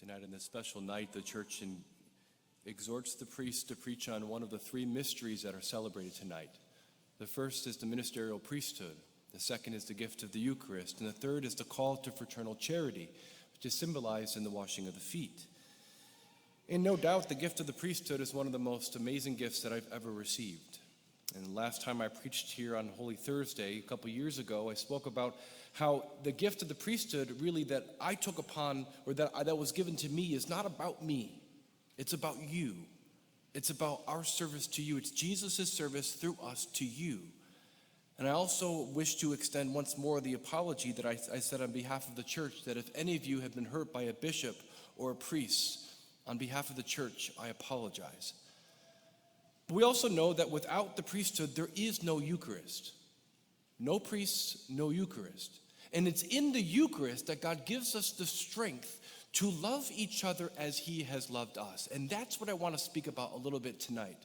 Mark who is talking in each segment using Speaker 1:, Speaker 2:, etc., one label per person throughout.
Speaker 1: Tonight, on this special night, the church exhorts the priest to preach on one of the three mysteries that are celebrated tonight. The first is the ministerial priesthood. The second is the gift of the Eucharist. And the third is the call to fraternal charity, which is symbolized in the washing of the feet. And no doubt, the gift of the priesthood is one of the most amazing gifts that I've ever received. And the last time I preached here on Holy Thursday, a couple years ago, I spoke about how the gift of the priesthood really that I took upon, or that was given to me, is not about me. It's about you. It's about our service to you. It's Jesus' service through us to you. And I also wish to extend once more the apology that I said on behalf of the church, that if any of you have been hurt by a bishop or a priest, on behalf of the church, I apologize. But we also know that without the priesthood, there is no Eucharist. No priests, no Eucharist. And it's in the Eucharist that God gives us the strength to love each other as he has loved us. And that's what I want to speak about a little bit tonight.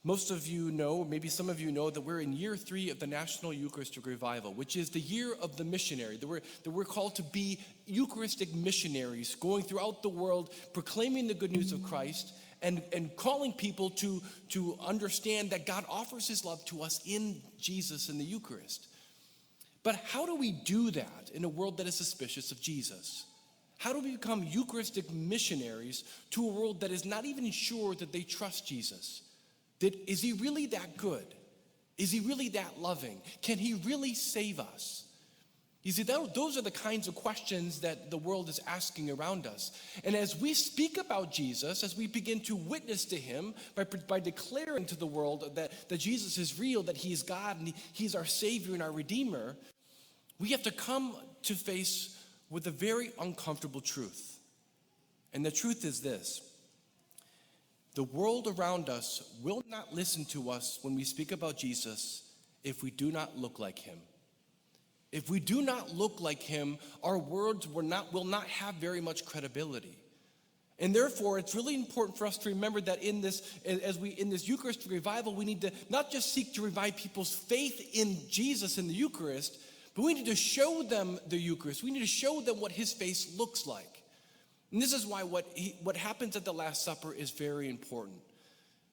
Speaker 1: Most of you know, maybe some of you know, that we're in year 3 of the National Eucharistic Revival, which is the year of the missionary, that we're called to be Eucharistic missionaries, going throughout the world, proclaiming the good news of Christ, and calling people to understand that God offers his love to us in Jesus in the Eucharist. But how do we do that in a world that is suspicious of Jesus? How do we become Eucharistic missionaries to a world that is not even sure that they trust Jesus? Is he really that good? Is he really that loving? Can he really save us? You see, those are the kinds of questions that the world is asking around us. And as we speak about Jesus, as we begin to witness to him by declaring to the world that Jesus is real, that he is God, and he's our Savior and our Redeemer, we have to come to face with a very uncomfortable truth. And the truth is this: the world around us will not listen to us when we speak about Jesus if we do not look like him. If we do not look like him, our words will not have very much credibility. And therefore, it's really important for us to remember that in this Eucharistic revival, we need to not just seek to revive people's faith in Jesus in the Eucharist, but we need to show them the Eucharist. We need to show them what his face looks like. And this is why what happens at the Last Supper is very important.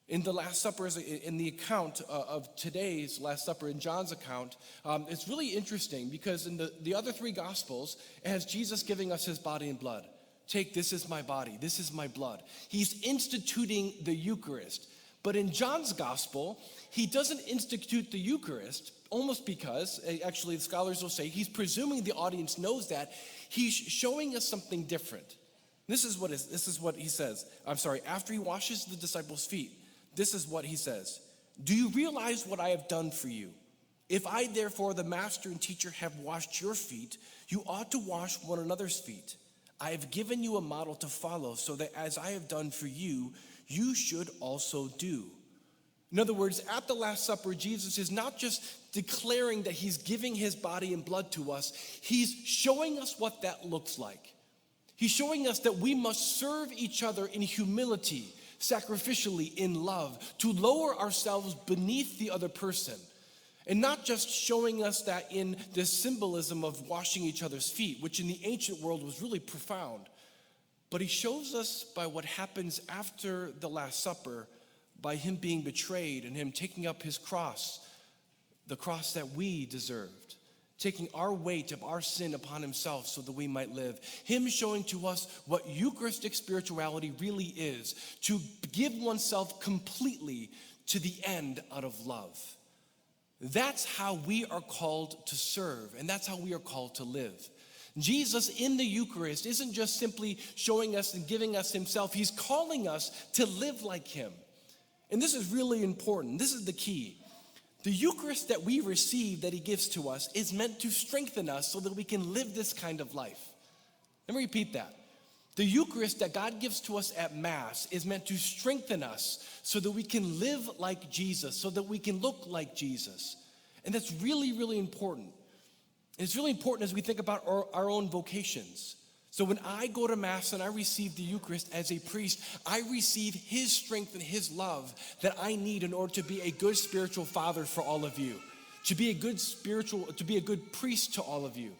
Speaker 1: In the Last Supper, in the account of today's Last Supper, in John's account, it's really interesting because in the other 3 Gospels, it has Jesus giving us his body and blood. Take, this is my body, this is my blood. He's instituting the Eucharist. But in John's Gospel, he doesn't institute the Eucharist, almost because, actually the scholars will say, he's presuming the audience knows that. He's showing us something different. This is what he says. After he washes the disciples' feet, this is what he says. Do you realize what I have done for you? If I, therefore, the master and teacher, have washed your feet, you ought to wash one another's feet. I have given you a model to follow, so that as I have done for you, you should also do. In other words, at the Last Supper, Jesus is not just declaring that he's giving his body and blood to us, he's showing us what that looks like. He's showing us that we must serve each other in humility, sacrificially, in love, to lower ourselves beneath the other person. And not just showing us that in this symbolism of washing each other's feet, which in the ancient world was really profound, but he shows us by what happens after the Last Supper, by him being betrayed and him taking up his cross, the cross that we deserved, taking our weight of our sin upon himself so that we might live. Him showing to us what Eucharistic spirituality really is, to give oneself completely to the end out of love. That's how we are called to serve, and that's how we are called to live. Jesus in the Eucharist isn't just simply showing us and giving us himself. He's calling us to live like him. And this is really important. This is the key. The Eucharist that we receive, that he gives to us, is meant to strengthen us so that we can live this kind of life. Let me repeat that. The Eucharist that God gives to us at Mass is meant to strengthen us so that we can live like Jesus, so that we can look like Jesus. And that's really, really important. And it's really important as we think about our own vocations. So when I go to Mass and I receive the Eucharist as a priest, I receive his strength and his love that I need in order to be a good spiritual father for all of you, to be a good priest to all of you.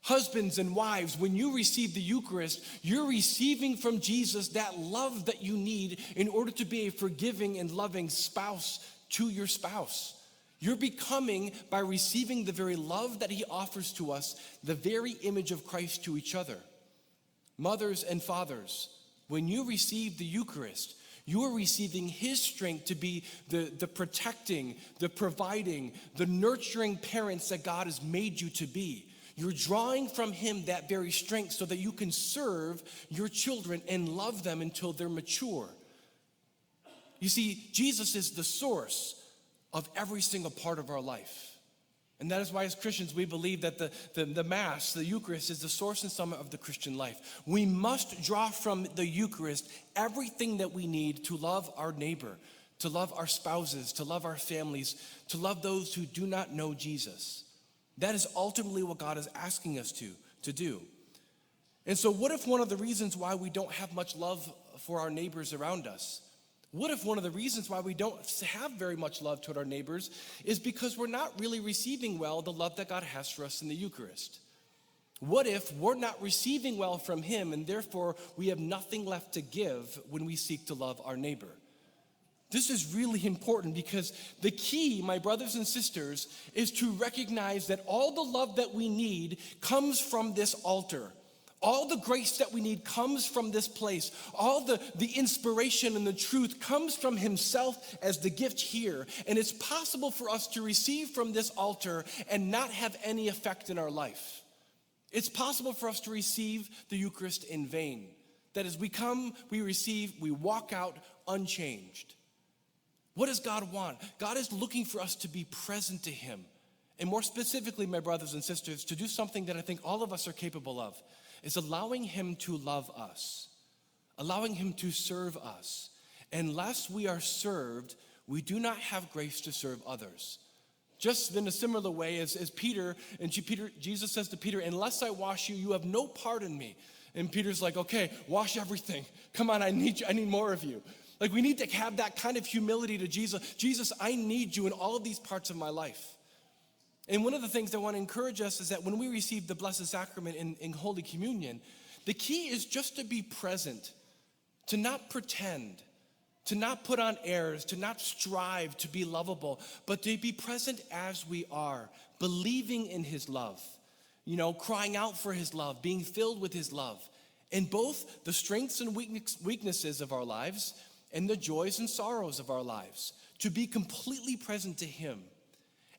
Speaker 1: Husbands and wives, when you receive the Eucharist, you're receiving from Jesus that love that you need in order to be a forgiving and loving spouse to your spouse. You're becoming, by receiving the very love that he offers to us, the very image of Christ to each other. Mothers and fathers, when you receive the Eucharist, you are receiving his strength to be the protecting, the providing, the nurturing parents that God has made you to be. You're drawing from him that very strength so that you can serve your children and love them until they're mature. You see, Jesus is the source of every single part of our life. And that is why as Christians we believe that the Mass, the Eucharist, is the source and summit of the Christian life. We must draw from the Eucharist everything that we need to love our neighbor, to love our spouses, to love our families, to love those who do not know Jesus. That is ultimately what God is asking us to do. And so what if one of the reasons why we don't have much love for our neighbors around us, what if one of the reasons why we don't have very much love toward our neighbors is because we're not really receiving well the love that God has for us in the Eucharist? What if we're not receiving well from him and therefore we have nothing left to give when we seek to love our neighbor? This is really important because the key, my brothers and sisters, is to recognize that all the love that we need comes from this altar. All the grace that we need comes from this place. All the inspiration and the truth comes from himself as the gift here. And it's possible for us to receive from this altar and not have any effect in our life. It's possible for us to receive the Eucharist in vain. That as we come, we receive, we walk out unchanged. What does God want? God is looking for us to be present to him. And more specifically, my brothers and sisters, to do something that I think all of us are capable of, is allowing him to love us, allowing him to serve us. Unless we are served, we do not have grace to serve others. Just in a similar way as Peter, Jesus says to Peter, unless I wash you, you have no part in me. And Peter's like, okay, wash everything. Come on, I need you. I need more of you. Like we need to have that kind of humility to Jesus. Jesus, I need you in all of these parts of my life. And one of the things I want to encourage us is that when we receive the Blessed Sacrament in Holy Communion, the key is just to be present, to not pretend, to not put on airs, to not strive to be lovable, but to be present as we are, believing in his love, crying out for his love, being filled with his love, in both the strengths and weaknesses of our lives and the joys and sorrows of our lives, to be completely present to him.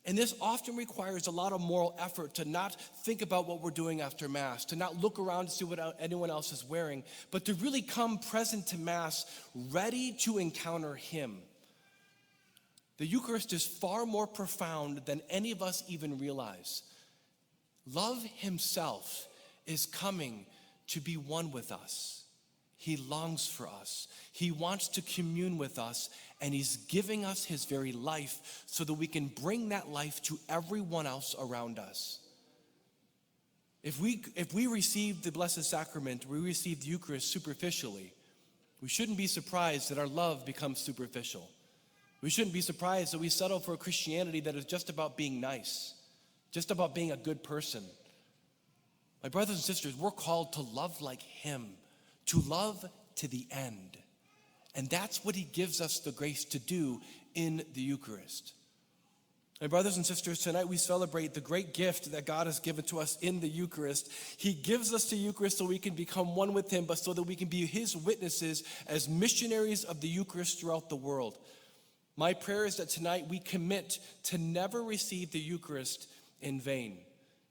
Speaker 1: And this often requires a lot of moral effort to not think about what we're doing after Mass, to not look around to see what anyone else is wearing, but to really come present to Mass, ready to encounter him. The Eucharist is far more profound than any of us even realize. Love himself is coming to be one with us. He longs for us. He wants to commune with us, and he's giving us his very life so that we can bring that life to everyone else around us. If we receive the Blessed Sacrament, we receive the Eucharist superficially, we shouldn't be surprised that our love becomes superficial. We shouldn't be surprised that we settle for a Christianity that is just about being nice, just about being a good person. My brothers and sisters, we're called to love like him, to love to the end. And that's what he gives us the grace to do in the Eucharist. My brothers and sisters, tonight we celebrate the great gift that God has given to us in the Eucharist. He gives us the Eucharist so we can become one with him, but so that we can be his witnesses as missionaries of the Eucharist throughout the world. My prayer is that tonight we commit to never receive the Eucharist in vain,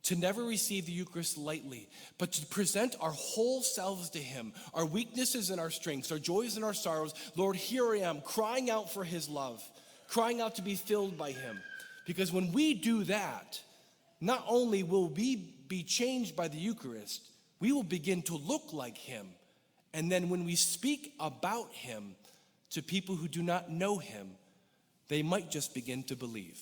Speaker 1: to never receive the Eucharist lightly, but to present our whole selves to him, our weaknesses and our strengths, our joys and our sorrows. Lord, here I am, crying out for his love, crying out to be filled by him. Because when we do that, not only will we be changed by the Eucharist, we will begin to look like him. And then when we speak about him to people who do not know him, they might just begin to believe.